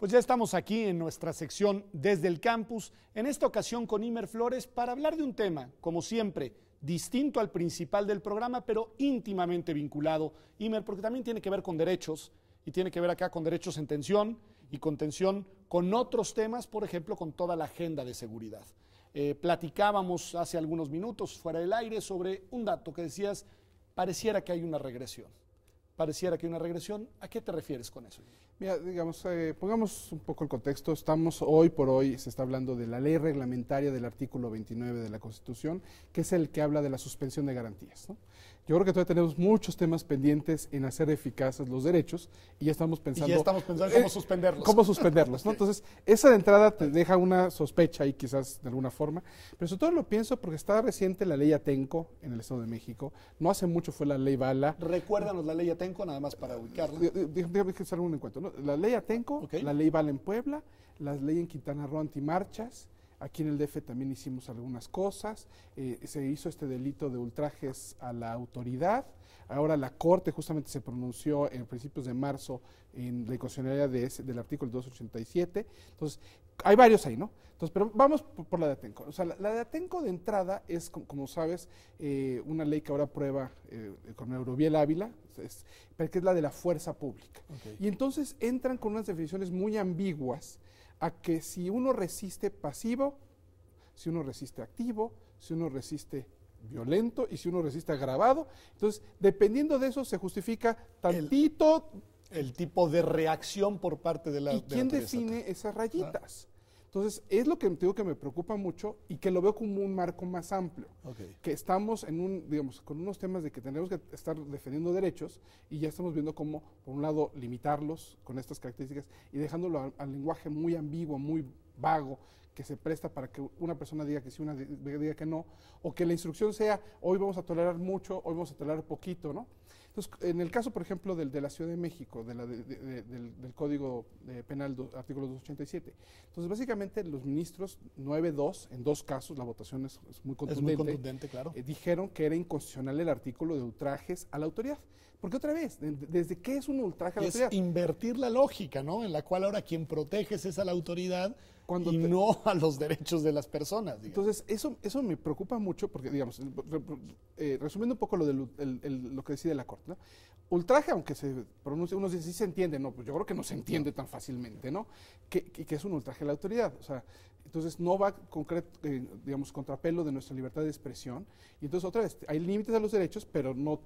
Pues ya estamos aquí en nuestra sección Desde el Campus, en esta ocasión con Imer Flores para hablar de un tema, como siempre, distinto al principal del programa, pero íntimamente vinculado, Imer, porque también tiene que ver con derechos y tiene que ver acá con derechos en tensión y con tensión con otros temas, por ejemplo, con toda la agenda de seguridad. Platicábamos hace algunos minutos fuera del aire sobre un dato que decías, pareciera que hay una regresión. Pareciera que hay una regresión. ¿A qué te refieres con eso? Mira, digamos, pongamos un poco el contexto. Estamos hoy por hoy, se está hablando de la ley reglamentaria del artículo 29 de la Constitución, que es el que habla de la suspensión de garantías, ¿no? Yo creo que todavía tenemos muchos temas pendientes en hacer eficaces los derechos y ya estamos pensando... cómo suspenderlos. Cómo suspenderlos, ¿no? Entonces, esa de entrada te deja una sospecha ahí quizás de alguna forma, pero sobre todo lo pienso porque está reciente la ley Atenco en el Estado de México, no hace mucho fue la ley Bala. Recuérdanos la ley Atenco, nada más para ubicarla. Déjame que hacer un encuentro, ¿no? La ley Atenco, Okay. La ley Bala en Puebla, la ley en Quintana Roo antimarchas. Aquí en el DF también hicimos algunas cosas, se hizo este delito de ultrajes a la autoridad, ahora la Corte justamente se pronunció en principios de marzo en la inconstitucionalidad del artículo 287, entonces hay varios ahí, ¿no? Entonces, pero vamos por la de Atenco. O sea, la de Atenco de entrada es, como sabes, una ley que ahora aprueba con Eurobiel Ávila, pero que es la de la fuerza pública. Okay. Y entonces entran con unas definiciones muy ambiguas, a que si uno resiste pasivo, si uno resiste activo, si uno resiste violento y si uno resiste agravado, entonces dependiendo de eso se justifica tantito el tipo de reacción por parte de la ¿y quién define esas rayitas? Entonces es lo que te digo que me preocupa mucho y que lo veo como un marco más amplio, Okay. que estamos en un, digamos, con unos temas de que tenemos que estar defendiendo derechos y ya estamos viendo cómo, por un lado, limitarlos con estas características y dejándolo al lenguaje muy ambiguo, muy vago, que se presta para que una persona diga que sí, una diga que no, o que la instrucción sea, hoy vamos a tolerar mucho, hoy vamos a tolerar poquito, ¿no? Entonces, en el caso, por ejemplo, de la Ciudad de México, del Código Penal, artículo 287, entonces, básicamente, los ministros 9-2, en dos casos, la votación es muy contundente, es muy contundente, claro. Dijeron que era inconstitucional el artículo de ultrajes a la autoridad. Porque otra vez, ¿desde qué es un ultraje a la autoridad? Es invertir la lógica, ¿no? En la cual ahora quien proteges es a la autoridad no a los derechos de las personas. Digamos. Entonces, eso me preocupa mucho porque, digamos, resumiendo un poco lo que decide la Corte, ¿no? Ultraje, aunque se pronuncia, uno dice, sí se entiende, no, pues yo creo que no se entiende tan fácilmente, ¿no? Que es un ultraje a la autoridad, o sea, entonces no va digamos, contrapelo de nuestra libertad de expresión, y entonces otra vez, hay límites a los derechos, pero no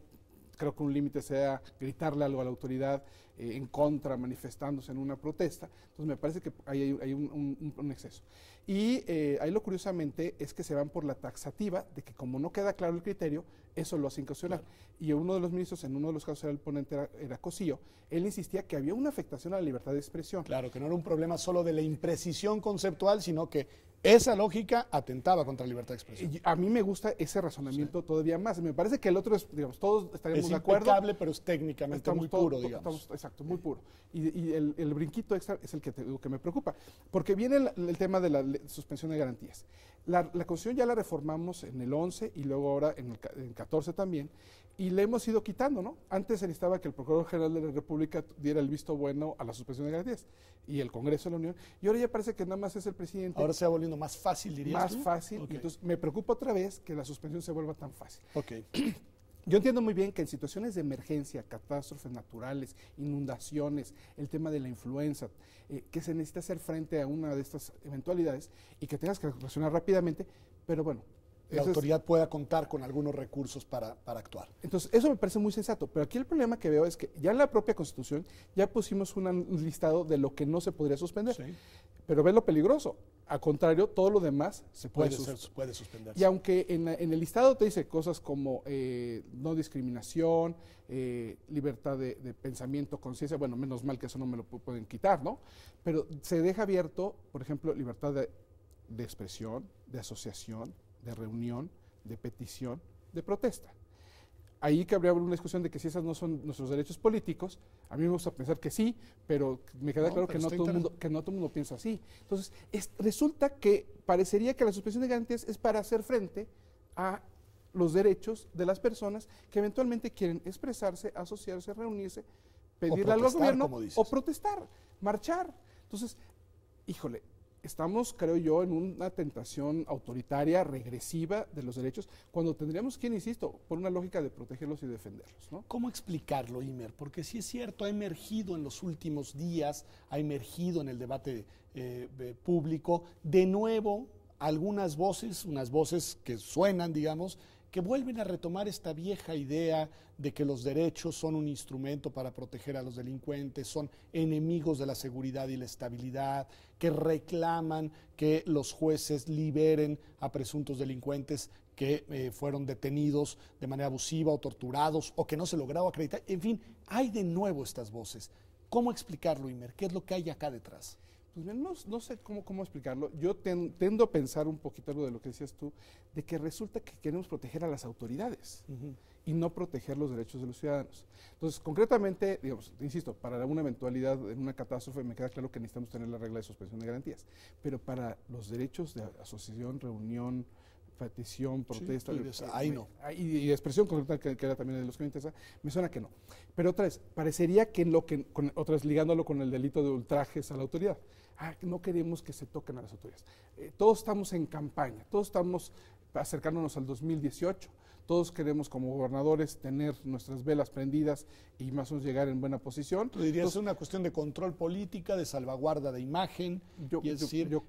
creo que un límite sea gritarle algo a la autoridad en contra, manifestándose en una protesta. Entonces me parece que hay un exceso. Y ahí lo curiosamente es que se van por la taxativa de que como no queda claro el criterio, eso lo hace inconstitucional. Claro. Y uno de los ministros, en uno de los casos era el ponente, era Cosío, él insistía que había una afectación a la libertad de expresión. Claro, que no era un problema solo de la imprecisión conceptual, sino que esa lógica atentaba contra la libertad de expresión. Y a mí me gusta ese razonamiento todavía más. Me parece que el otro es, digamos, todos estaríamos de acuerdo. Es impecable, pero es técnicamente muy puro, digamos. Exacto, muy puro. Y el brinquito extra es el que me preocupa. Porque viene el tema de la suspensión de garantías. La Constitución ya la reformamos en el 11 y luego ahora en el 14 también. Y le hemos ido quitando, ¿no? Antes se necesitaba que el Procurador General de la República diera el visto bueno a la suspensión de garantías y el Congreso de la Unión. Y ahora ya parece que nada más es el presidente. Ahora se va volviendo más fácil, dirías Más tú. fácil. Okay. Y entonces me preocupa otra vez que la suspensión se vuelva tan fácil. Okay. Yo entiendo muy bien que en situaciones de emergencia, catástrofes naturales, inundaciones, el tema de la influenza, que se necesita hacer frente a una de estas eventualidades y que tengas que reaccionar rápidamente, pero bueno. La autoridad pueda contar con algunos recursos para actuar. Entonces, eso me parece muy sensato, pero aquí el problema que veo es que ya en la propia Constitución ya pusimos un listado de lo que no se podría suspender, sí. Pero ve lo peligroso, al contrario, todo lo demás se puede suspender. Y aunque en el listado te dice cosas como no discriminación, libertad de pensamiento, conciencia, bueno, menos mal que eso no me lo pueden quitar, ¿no? Pero se deja abierto, por ejemplo, libertad de expresión, de asociación, de reunión, de petición, de protesta. Ahí que habría una discusión de que si esas no son nuestros derechos políticos, a mí me gusta pensar que sí, pero me queda claro que no todo el mundo piensa así. Entonces, resulta que parecería que la suspensión de garantías es para hacer frente a los derechos de las personas que eventualmente quieren expresarse, asociarse, reunirse, pedirle algo al gobierno o protestar, marchar. Entonces, híjole, estamos, creo yo, en una tentación autoritaria, regresiva de los derechos, cuando tendríamos que, insisto, por una lógica de protegerlos y defenderlos, ¿no? ¿Cómo explicarlo, Imer? Porque sí es cierto, ha emergido en los últimos días, ha emergido en el debate público, de nuevo, algunas voces, unas voces que suenan, digamos, que vuelven a retomar esta vieja idea de que los derechos son un instrumento para proteger a los delincuentes, son enemigos de la seguridad y la estabilidad, que reclaman que los jueces liberen a presuntos delincuentes que fueron detenidos de manera abusiva o torturados o que no se lograba acreditar. En fin, hay de nuevo estas voces. ¿Cómo explicarlo, Imer? ¿Qué es lo que hay acá detrás? Pues no sé cómo explicarlo. Yo tendo a pensar un poquito algo de lo que decías tú, de que resulta que queremos proteger a las autoridades y no proteger los derechos de los ciudadanos. Entonces, concretamente, digamos, insisto, para una eventualidad en una catástrofe me queda claro que necesitamos tener la regla de suspensión de garantías, pero para los derechos de asociación, reunión, petición, protesta, sí, ahí no. Y expresión concreta, que era también de los que me interesa, me suena que no. Pero otra vez, parecería que otra vez ligándolo con el delito de ultrajes a la autoridad, no queremos que se toquen a las autoridades. Todos estamos en campaña, todos estamos acercándonos al 2018, todos queremos como gobernadores tener nuestras velas prendidas y más o menos llegar en buena posición. Tú dirías, es una cuestión de control política, de salvaguarda de imagen,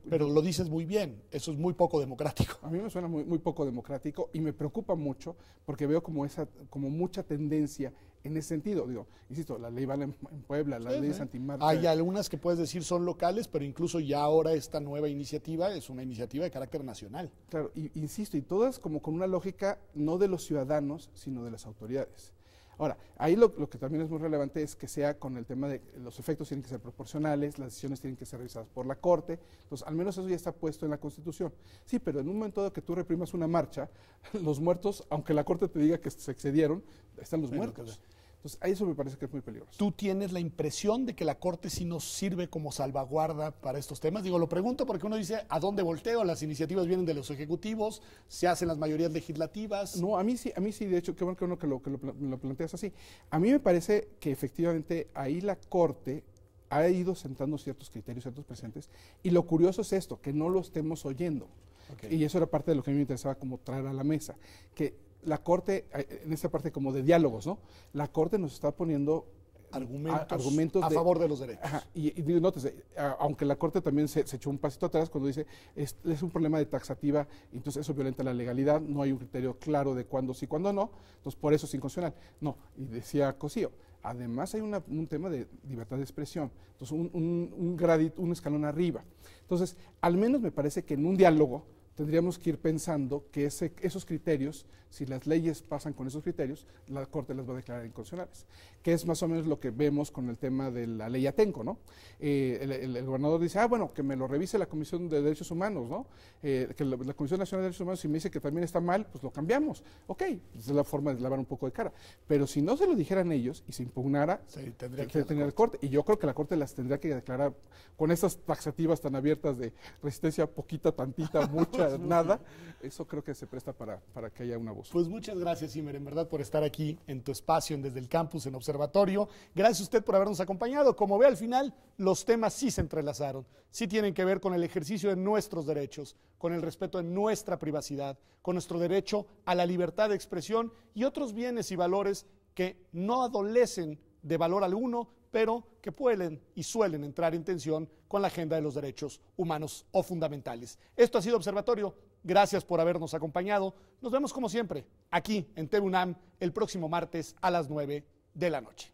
pero lo dices muy bien, eso es muy poco democrático. A mí me suena muy poco democrático y me preocupa mucho porque veo como mucha tendencia en ese sentido. Digo, insisto, la ley vale en Puebla, las leyes antimarcha. Hay algunas que puedes decir son locales, pero incluso ya ahora esta nueva iniciativa es una iniciativa de carácter nacional. Claro, insisto, y todas como con una lógica no de los ciudadanos, sino de las autoridades. Ahora, ahí lo que también es muy relevante es que sea con el tema de los efectos tienen que ser proporcionales, las decisiones tienen que ser revisadas por la Corte, entonces al menos eso ya está puesto en la Constitución. Sí, pero en un momento dado que tú reprimas una marcha, los muertos, aunque la Corte te diga que se excedieron, están los muertos. Entonces, a eso me parece que es muy peligroso. ¿Tú tienes la impresión de que la Corte sí nos sirve como salvaguarda para estos temas? Digo, lo pregunto porque uno dice, ¿a dónde volteo? Las iniciativas vienen de los ejecutivos, se hacen las mayorías legislativas. No, a mí sí, de hecho, qué bueno que lo planteas así. A mí me parece que efectivamente ahí la Corte ha ido sentando ciertos criterios, ciertos presentes, y lo curioso es esto, que no lo estemos oyendo. Okay. Y eso era parte de lo que a mí me interesaba como traer a la mesa, que la Corte, en esta parte como de diálogos, ¿no? La Corte nos está poniendo argumentos a favor de los derechos. Ajá, y nótese, aunque la Corte también se echó un pasito atrás cuando dice es un problema de taxativa, entonces eso violenta la legalidad, no hay un criterio claro de cuándo sí, cuándo no, entonces por eso es inconstitucional. No, y decía Cosío, además hay un tema de libertad de expresión, entonces un escalón arriba. Entonces, al menos me parece que en un diálogo tendríamos que ir pensando que esos criterios, si las leyes pasan con esos criterios, la Corte las va a declarar inconstitucionales, que es más o menos lo que vemos con el tema de la ley Atenco, ¿no? El gobernador dice, bueno, que me lo revise la Comisión de Derechos Humanos, ¿no? Que la Comisión Nacional de Derechos Humanos, si me dice que también está mal, pues lo cambiamos. Ok, pues es la forma de lavar un poco de cara. Pero si no se lo dijeran ellos y se impugnara, sí, tendría que tener la Corte. Y yo creo que la Corte las tendría que declarar con estas taxativas tan abiertas de resistencia poquita, tantita, mucha, nada. Eso creo que se presta para que haya una voz. Pues muchas gracias, Imer, en verdad, por estar aquí en tu espacio, Desde el Campus, en Observatorio. Gracias a usted por habernos acompañado. Como ve al final, los temas sí se entrelazaron, sí tienen que ver con el ejercicio de nuestros derechos, con el respeto de nuestra privacidad, con nuestro derecho a la libertad de expresión y otros bienes y valores que no adolecen de valor alguno, pero que pueden y suelen entrar en tensión con la agenda de los derechos humanos o fundamentales. Esto ha sido Observatorio. Gracias por habernos acompañado. Nos vemos como siempre aquí en TV UNAM el próximo martes a las 9 de la noche.